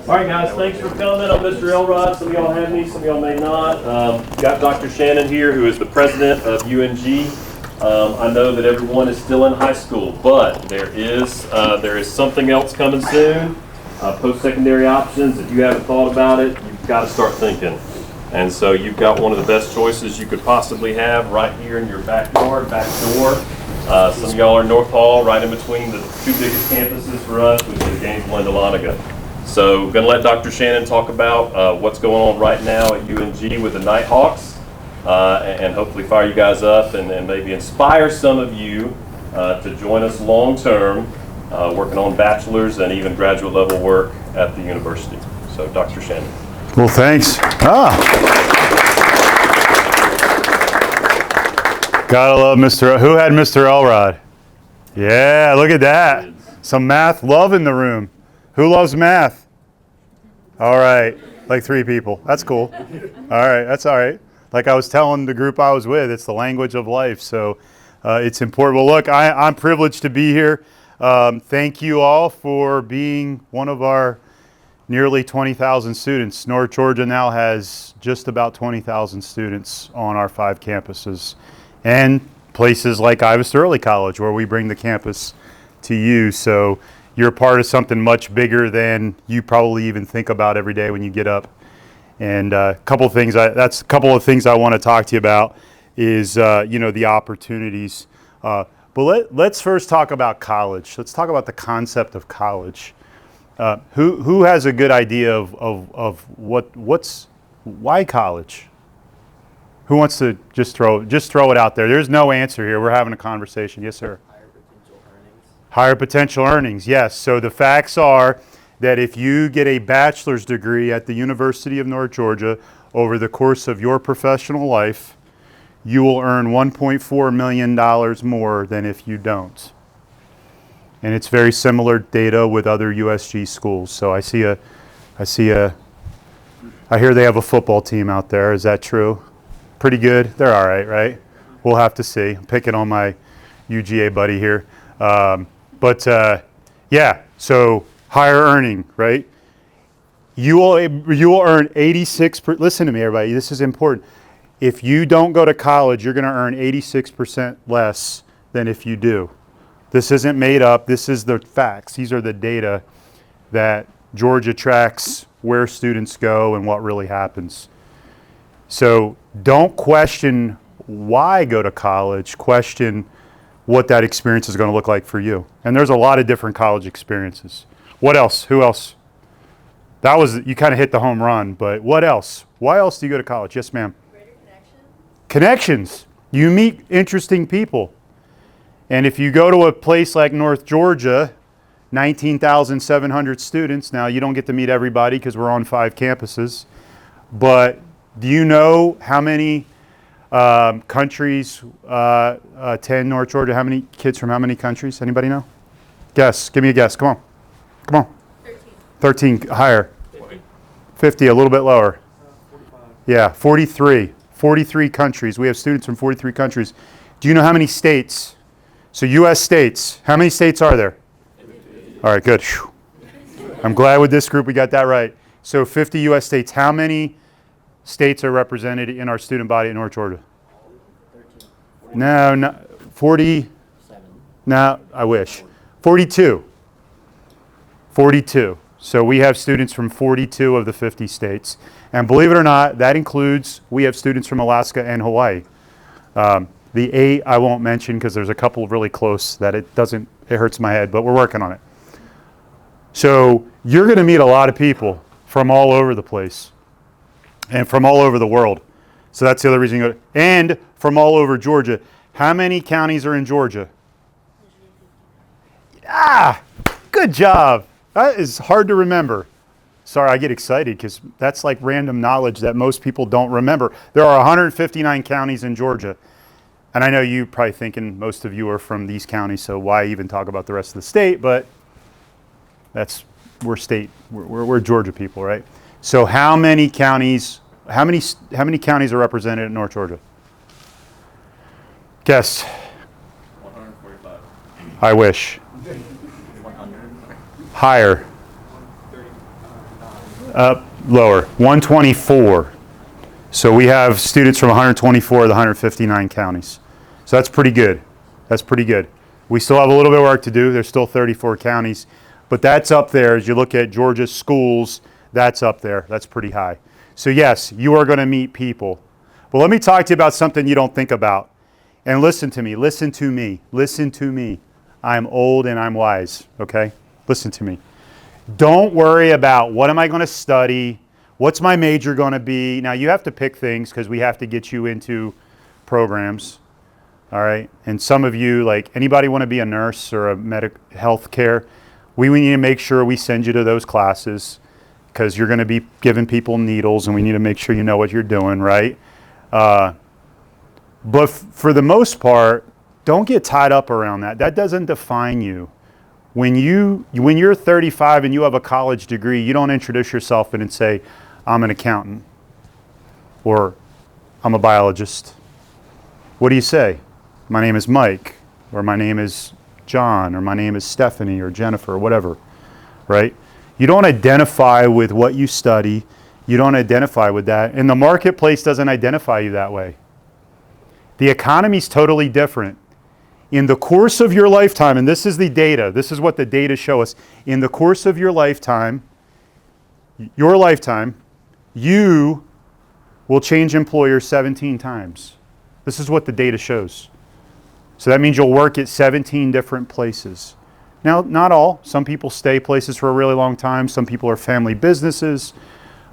All right, guys, thanks for coming. I'm Mr. Elrod. Some of y'all have me, some of y'all may not. Got Dr. Shannon here, who is the president of UNG. I know that everyone is still in high school, but there is something else coming soon. Post-secondary options. If you haven't thought about it, you've got to start thinking. And so you've got one of the best choices you could possibly have right here in your backyard, back door. Some of y'all are North Hall, right in between the two biggest campuses for us, which is Gainesville and Dahlonega. So going to let Dr. Shannon talk about what's going on right now at UNG with the Nighthawks, and hopefully fire you guys up and maybe inspire some of you to join us long term, working on bachelor's and even graduate level work at the university. So Dr. Shannon. Well, thanks. Gotta love Mr. Who had Mr. Elrod? Yeah, look at that. Some math love in the room. Who loves math? All right, like 3 people. That's cool. All right, that's all right. Like I was telling the group I was with, it's the language of life, so it's important. Well, look, I'm privileged to be here. Thank you all for being one of our nearly 20,000 students. North Georgia now has just about 20,000 students on our 5 campuses, and places like Ivester Early College, where we bring the campus to you. So you're part of something much bigger than you probably even think about every day when you get up. And that's a couple of things I want to talk to you about is the opportunities. But let's first talk about college. Let's talk about the concept of college. Who has a good idea of why college? Who wants to just throw it out there? There's no answer here. We're having a conversation. Yes, sir. Higher potential earnings. Higher potential earnings, yes. So the facts are that if you get a bachelor's degree at the University of North Georgia over the course of your professional life, you will earn $1.4 million more than if you don't. And it's very similar data with other USG schools. So I hear they have a football team out there. Is that true? Pretty good. They're all right, right? We'll have to see. I'm picking on my UGA buddy here. Yeah, so higher earning, right? You will earn 86%. Listen to me, everybody. This is important. If you don't go to college, you're going to earn 86% less than if you do. This isn't made up. This is the facts. These are the data that Georgia tracks where students go and what really happens. So don't question why go to college. Question what that experience is going to look like for you. And there's a lot of different college experiences. What else? Who else? You kind of hit the home run, but what else? Why else do you go to college? Yes, ma'am. Greater connections. Connections. You meet interesting people. And if you go to a place like North Georgia, 19,700 students, now you don't get to meet everybody because we're on 5 campuses, but do you know how many countries attend North Georgia? How many kids from how many countries? Anybody know? Guess. Give me a guess. Come on. 13. Higher. 50, a little bit lower. 45. Yeah, 43. 43 countries. We have students from 43 countries. Do you know how many states? So U.S. states. How many states are there? 50. All right, good. Whew. I'm glad with this group we got that right. So 50 U.S. states. How many states are represented in our student body in North Georgia? 13. No, 40. 7. No, I wish. 42. 42. So we have students from 42 of the 50 states. And believe it or not, that includes, we have students from Alaska and Hawaii. The 8 I won't mention because there's a couple really close that it hurts my head, but we're working on it. So you're going to meet a lot of people from all over the place and from all over the world. So that's the other reason you go and from all over Georgia. How many counties are in Georgia? Good job. That is hard to remember. Sorry, I get excited because that's like random knowledge that most people don't remember. There are 159 counties in Georgia. And I know you're probably thinking most of you are from these counties, so why even talk about the rest of the state? But we're Georgia people, right? So how many counties are represented in North Georgia? Guess. 145. I wish. 100. Higher. Lower, 124. So we have students from 124 of the 159 counties. So that's pretty good. That's pretty good. We still have a little bit of work to do. There's still 34 counties. But that's up there. As you look at Georgia's schools, that's up there. That's pretty high. So yes, you are going to meet people. But let me talk to you about something you don't think about. And listen to me. Listen to me. Listen to me. I'm old and I'm wise. Okay? Listen to me. Don't worry about what am I going to study? What's my major going to be? Now, you have to pick things because we have to get you into programs. All right? And some of you, like, anybody want to be a nurse or a health care? We need to make sure we send you to those classes because you're going to be giving people needles and we need to make sure you know what you're doing, right? But for the most part, don't get tied up around that. That doesn't define you. When you're 35 and you have a college degree, you don't introduce yourself and say, I'm an accountant or I'm a biologist. What do you say? My name is Mike, or my name is John, or my name is Stephanie or Jennifer or whatever, right? You don't identify with what you study. You don't identify with that. And the marketplace doesn't identify you that way. The economy's totally different. In the course of your lifetime, and this is the data, this is what the data show us. In the course of your lifetime, you will change employers 17 times. This is what the data shows. So that means you'll work at 17 different places. Now, not all. Some people stay places for a really long time. Some people are family businesses,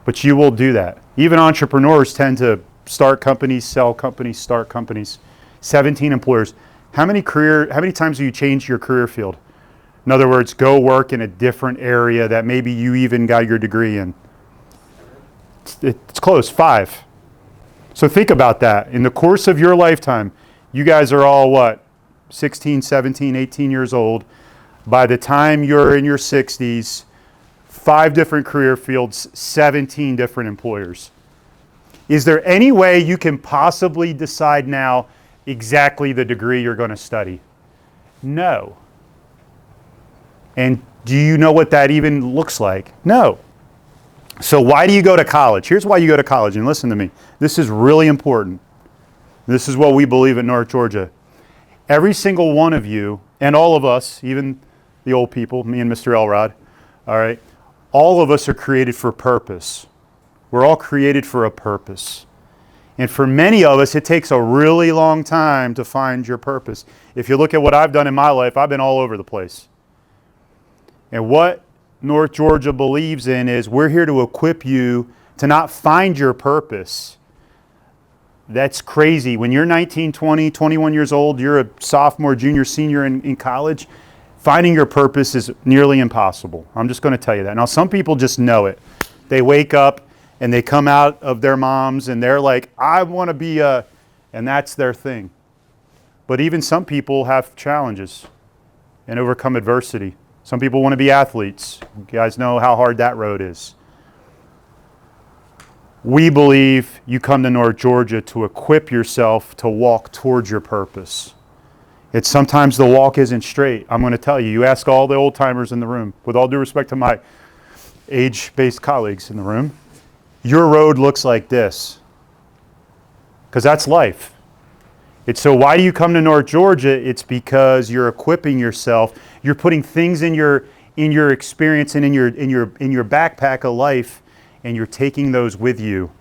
but you will do that. Even entrepreneurs tend to start companies, sell companies, start companies. 17 employers. How many times have you changed your career field? In other words, go work in a different area that maybe you even got your degree in. It's close, 5. So think about that. In the course of your lifetime, you guys are all what? 16, 17, 18 years old. By the time you're in your 60s, 5 different career fields, 17 different employers. Is there any way you can possibly decide now exactly the degree you're going to study? No. And do you know what that even looks like? No. So why do you go to college? Here's why you go to college, and listen to me. This is really important. This is what we believe at North Georgia. Every single one of you, and all of us, even the old people, me and Mr. Elrod, all right, all of us are created for purpose. We're all created for a purpose. And for many of us, it takes a really long time to find your purpose. If you look at what I've done in my life, I've been all over the place. And what North Georgia believes in is we're here to equip you to not find your purpose. That's crazy. When you're 19, 20, 21 years old, you're a sophomore, junior, senior in college, finding your purpose is nearly impossible. I'm just going to tell you that. Now, some people just know it. They wake up and they come out of their moms and they're like, I want to be a, and that's their thing. But even some people have challenges and overcome adversity. Some people want to be athletes. You guys know how hard that road is. We believe you come to North Georgia to equip yourself to walk towards your purpose. It's sometimes the walk isn't straight. I'm going to tell you. You ask all the old timers in the room, with all due respect to my age-based colleagues in the room, your road looks like this. Because that's life. It's so why do you come to North Georgia? It's because you're equipping yourself. You're putting things in your experience and in your backpack of life, and you're taking those with you.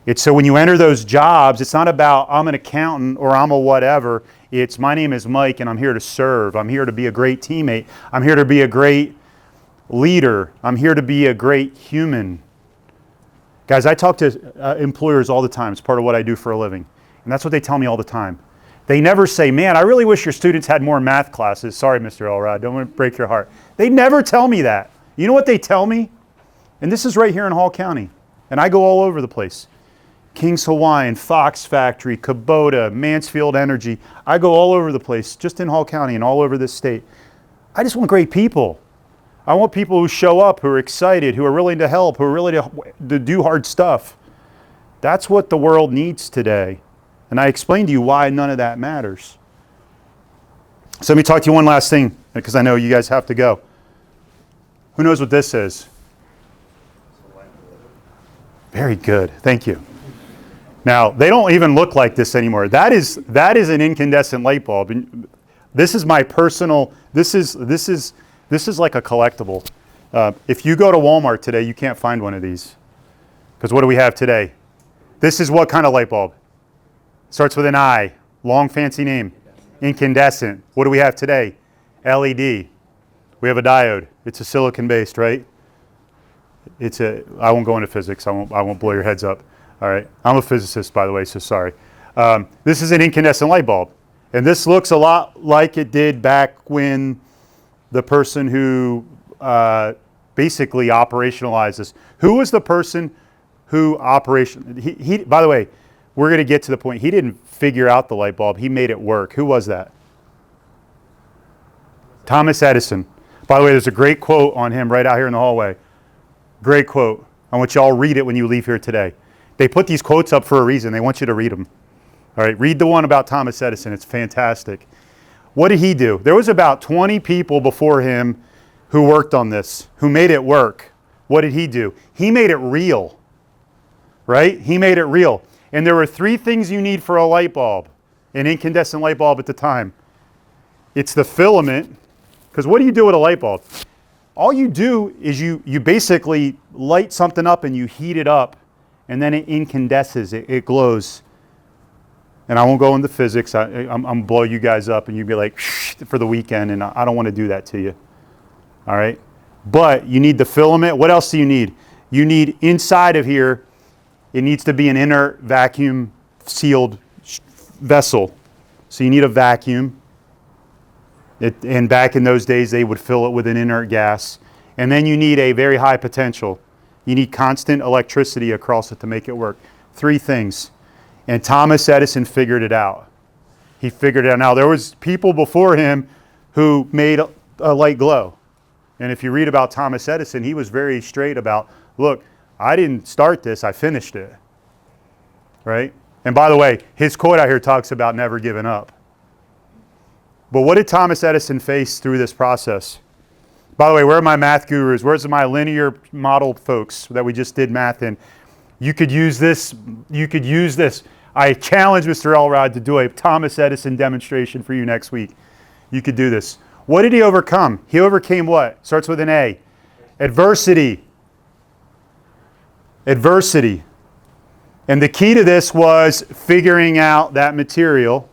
It's so when you enter those jobs, it's not about I'm an accountant or I'm a whatever. It's my name is Mike and I'm here to serve. I'm here to be a great teammate. I'm here to be a great leader. I'm here to be a great human. Guys, I talk to employers all the time. It's part of what I do for a living. And that's what they tell me all the time. They never say, man, I really wish your students had more math classes. Sorry, Mr. Elrod, don't want to break your heart. They never tell me that. You know what they tell me? And this is right here in Hall County. And I go all over the place. King's Hawaiian, Fox Factory, Kubota, Mansfield Energy. I go all over the place, just in Hall County and all over this state. I just want great people. I want people who show up, who are excited, who are willing to help, who are willing to do hard stuff. That's what the world needs today. And I explained to you why none of that matters. So let me talk to you one last thing, because I know you guys have to go. Who knows what this is? Very good. Thank you. Now, they don't even look like this anymore. That is an incandescent light bulb. And this is my personal, this is like a collectible. If you go to Walmart today, you can't find one of these. Because what do we have today? This is what kind of light bulb? Starts with an I, long fancy name. Incandescent. What do we have today? LED. We have a diode. It's a silicon based, right? I won't go into physics. I won't blow your heads up. All right. I'm a physicist, by the way, so sorry. This is an incandescent light bulb. And this looks a lot like it did back when the person who basically operationalized this. Who was the person who he by the way, we're going to get to the point. He didn't figure out the light bulb. He made it work. Who was that? Thomas Edison. By the way, there's a great quote on him right out here in the hallway. Great quote. I want you all to read it when you leave here today. They put these quotes up for a reason. They want you to read them. All right, read the one about Thomas Edison. It's fantastic. What did he do? There was about 20 people before him who worked on this, who made it work. What did he do? He made it real, right? He made it real. And there were 3 things you need for a light bulb, an incandescent light bulb at the time. It's the filament, because what do you do with a light bulb? All you do is you basically light something up and you heat it up, and then it incandesces, it glows. And I won't go into physics. I'm going to blow you guys up and you'd be like, shh, for the weekend, and I don't want to do that to you. All right? But you need the filament. What else do you need? You need inside of here, it needs to be an inert vacuum sealed vessel. So you need a vacuum. And back in those days, they would fill it with an inert gas. And then you need a very high potential. You need constant electricity across it to make it work. 3 things. And Thomas Edison figured it out. He figured it out. Now, there was people before him who made a light glow. And if you read about Thomas Edison, he was very straight about, look, I didn't start this, I finished it. Right? And by the way, his quote out here talks about never giving up. But what did Thomas Edison face through this process? By the way, where are my math gurus? Where's my linear model folks that we just did math in? You could use this. You could use this. I challenge Mr. Elrod to do a Thomas Edison demonstration for you next week. You could do this. What did he overcome? He overcame what? Starts with an A. Adversity. Adversity. And the key to this was figuring out that material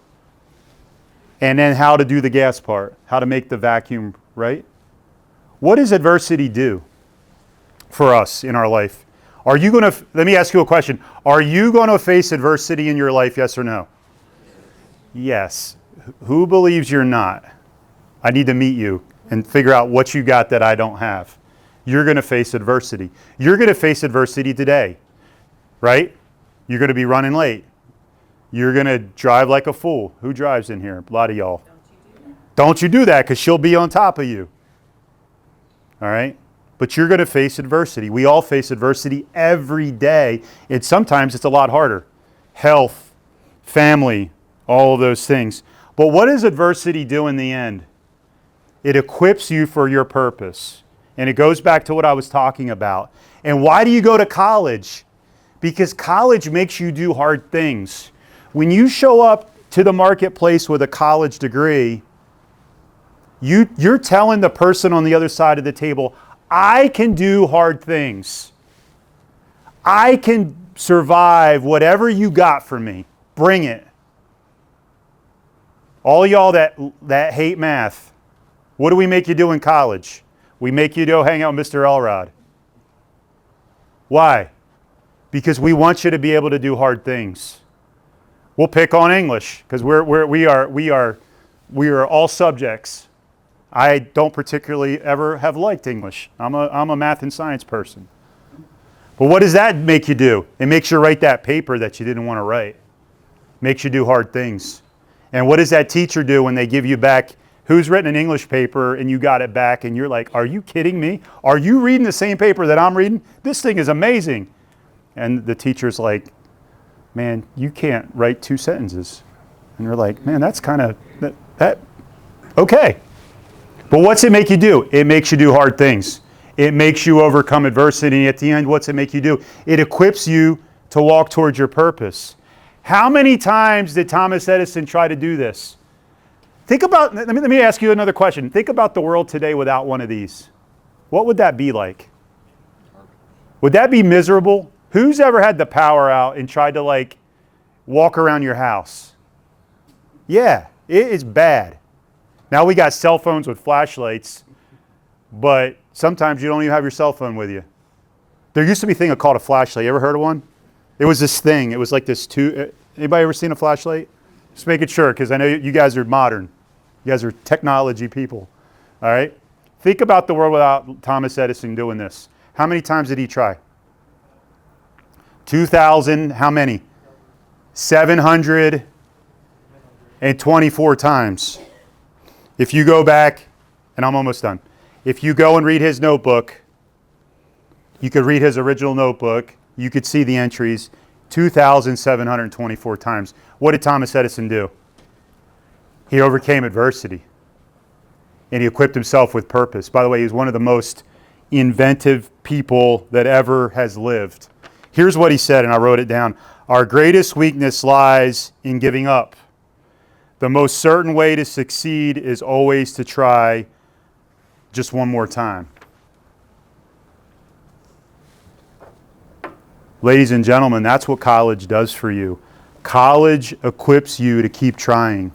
and then how to do the gas part, how to make the vacuum, right? What does adversity do for us in our life? Are you going to, let me ask you a question. Are you going to face adversity in your life, yes or no? Yes. Who believes you're not? I need to meet you and figure out what you got that I don't have. You're going to face adversity. You're going to face adversity today, right? You're going to be running late. You're going to drive like a fool. Who drives in here? A lot of y'all. Don't you do that because she'll be on top of you. All right? But you're going to face adversity. We all face adversity every day. And sometimes it's a lot harder. Health, family, all of those things. But what does adversity do in the end? It equips you for your purpose. And it goes back to what I was talking about. And why do you go to college? Because college makes you do hard things. When you show up to the marketplace with a college degree, you're telling the person on the other side of the table, I can do hard things. I can survive whatever you got for me. Bring it. All y'all that hate math, what do we make you do in college? We make you go hang out with Mr. Elrod. Why? Because we want you to be able to do hard things. We'll pick on English because we are all subjects. I don't particularly ever have liked English. I'm a math and science person. But what does that make you do? It makes you write that paper that you didn't want to write. Makes you do hard things. And what does that teacher do when they give you back, who's written an English paper and you got it back and you're like, are you kidding me? Are you reading the same paper that I'm reading? This thing is amazing. And the teacher's like, man, you can't write 2 sentences. And you're like, man, that's kind of, that okay. But what's it make you do? It makes you do hard things. It makes you overcome adversity. At the end, what's it make you do? It equips you to walk towards your purpose. How many times did Thomas Edison try to do this? Think about, let me ask you another question. Think about the world today without one of these. What would that be like? Would that be miserable? Who's ever had the power out and tried to like walk around your house? Yeah, it is bad. Now we got cell phones with flashlights, but sometimes you don't even have your cell phone with you. There used to be a thing called a flashlight. You ever heard of one? It was this thing. It was like this anybody ever seen a flashlight? Just making sure, because I know you guys are modern. You guys are technology people. All right? Think about the world without Thomas Edison doing this. How many times did he try? 2,000, how many? 724 times. If you go back, and I'm almost done. If you go and read his notebook, you could read his original notebook. You could see the entries 2,724 times. What did Thomas Edison do? He overcame adversity. And he equipped himself with purpose. By the way, he's one of the most inventive people that ever has lived. Here's what he said, and I wrote it down. Our greatest weakness lies in giving up. The most certain way to succeed is always to try just one more time. Ladies and gentlemen, that's what college does for you. College equips you to keep trying.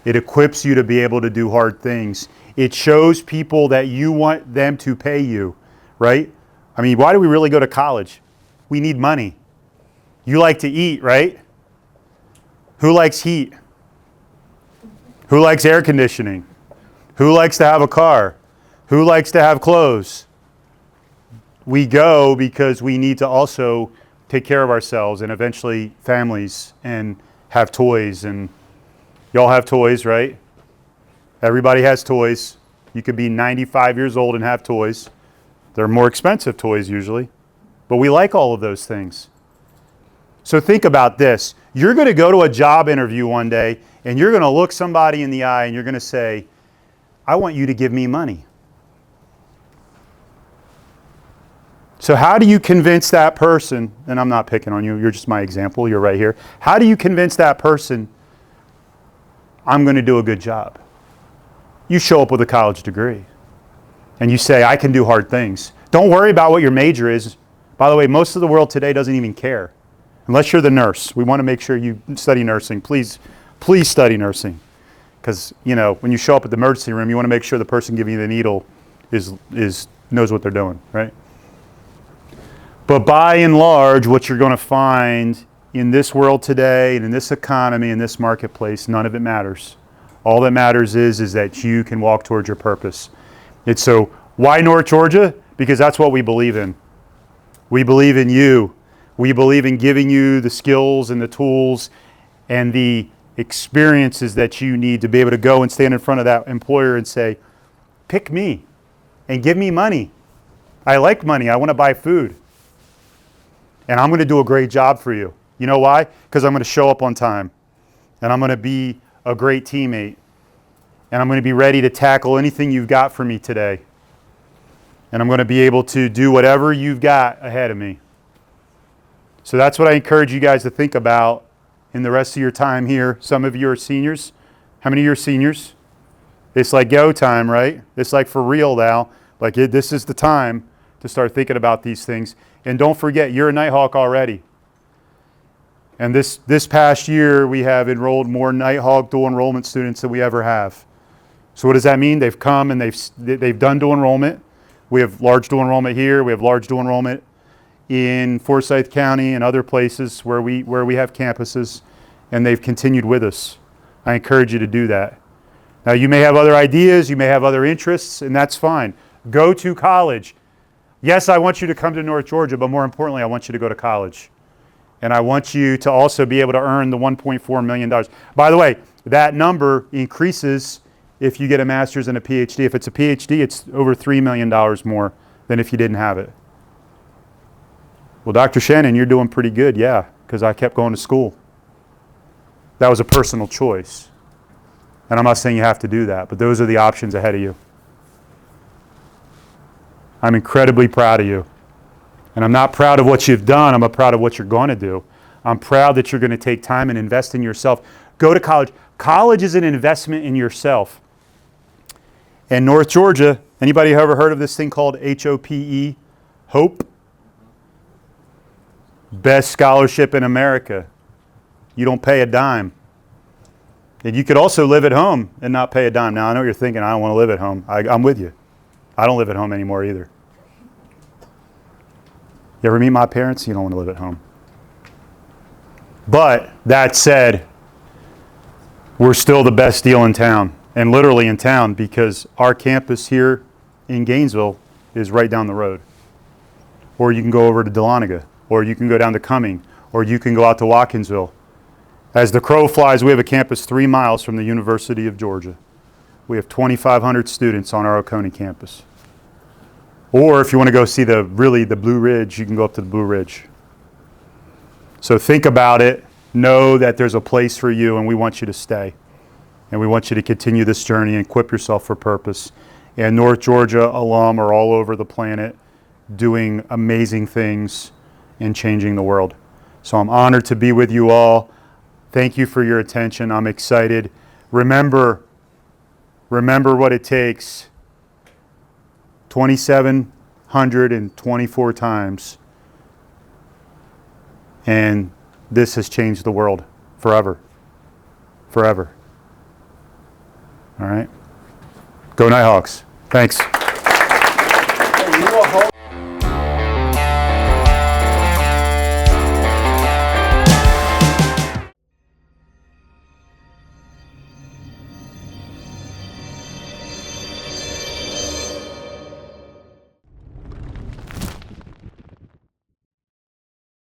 It equips you to be able to do hard things. It shows people that you want them to pay you, right? I mean, why do we really go to college? We need money. You like to eat, right? Who likes heat? Who likes air conditioning? Who likes to have a car? Who likes to have clothes? We go because we need to also take care of ourselves and eventually families and have toys. And y'all have toys, right? Everybody has toys. You could be 95 years old and have toys. They're more expensive toys usually, but we like all of those things. So think about this. You're going to go to a job interview one day and you're going to look somebody in the eye and you're going to say, I want you to give me money. So how do you convince that person, and I'm not picking on you, you're just my example, you're right here. How do you convince that person, I'm going to do a good job? You show up with a college degree and you say, I can do hard things. Don't worry about what your major is. By the way, most of the world today doesn't even care. Unless you're the nurse. We want to make sure you study nursing. Please study nursing. Because, you know, when you show up at the emergency room, you want to make sure the person giving you the needle knows what they're doing, right? But by and large, what you're going to find in this world today and in this economy, in this marketplace, none of it matters. All that matters is that you can walk towards your purpose. It's so, why North Georgia? Because that's what we believe in. We believe in you. We believe in giving you the skills and the tools and the experiences that you need to be able to go and stand in front of that employer and say, pick me and give me money. I like money. I want to buy food. And I'm going to do a great job for you. You know why? Because I'm going to show up on time. And I'm going to be a great teammate. And I'm going to be ready to tackle anything you've got for me today. And I'm going to be able to do whatever you've got ahead of me. So that's what I encourage you guys to think about in the rest of your time here. Some of you are seniors. How many of you are seniors? It's like go time, right? It's like for real now. Like this is the time to start thinking about these things. And don't forget, you're a Nighthawk already. And this past year, we have enrolled more Nighthawk dual enrollment students than we ever have. So what does that mean? They've come and they've done dual enrollment. We have large dual enrollment here. We have large dual enrollment in Forsyth County and other places where we have campuses, and they've continued with us. I encourage you to do that. Now, you may have other ideas, you may have other interests, and that's fine. Go to college. Yes, I want you to come to North Georgia, but more importantly, I want you to go to college. And I want you to also be able to earn the $1.4 million. By the way, that number increases if you get a master's and a PhD. If it's a PhD, it's over $3 million more than if you didn't have it. Well, Dr. Shannon, you're doing pretty good. Yeah, because I kept going to school. That was a personal choice. And I'm not saying you have to do that, but those are the options ahead of you. I'm incredibly proud of you. And I'm not proud of what you've done. I'm proud of what you're going to do. I'm proud that you're going to take time and invest in yourself. Go to college. College is an investment in yourself. In North Georgia, anybody ever heard of this thing called HOPE? Hope? Best scholarship in America. You don't pay a dime. And you could also live at home and not pay a dime. Now, I know you're thinking, I don't want to live at home. I'm with you. I don't live at home anymore either. You ever meet my parents? You don't want to live at home. But that said, we're still the best deal in town, and literally in town, because our campus here in Gainesville is right down the road. Or you can go over to Dahlonega, or you can go down to Cumming, or you can go out to Watkinsville. As the crow flies, we have a campus 3 miles from the University of Georgia. We have 2,500 students on our Oconee campus. Or if you want to go see the Blue Ridge, you can go up to the Blue Ridge. So think about it. Know that there's a place for you, and we want you to stay. And we want you to continue this journey and equip yourself for purpose. And North Georgia alum are all over the planet doing amazing things and changing the world. So I'm honored to be with you all. Thank you for your attention. I'm excited. Remember what it takes 2,724 times. And this has changed the world forever. Forever. All right? Go Nighthawks. Thanks.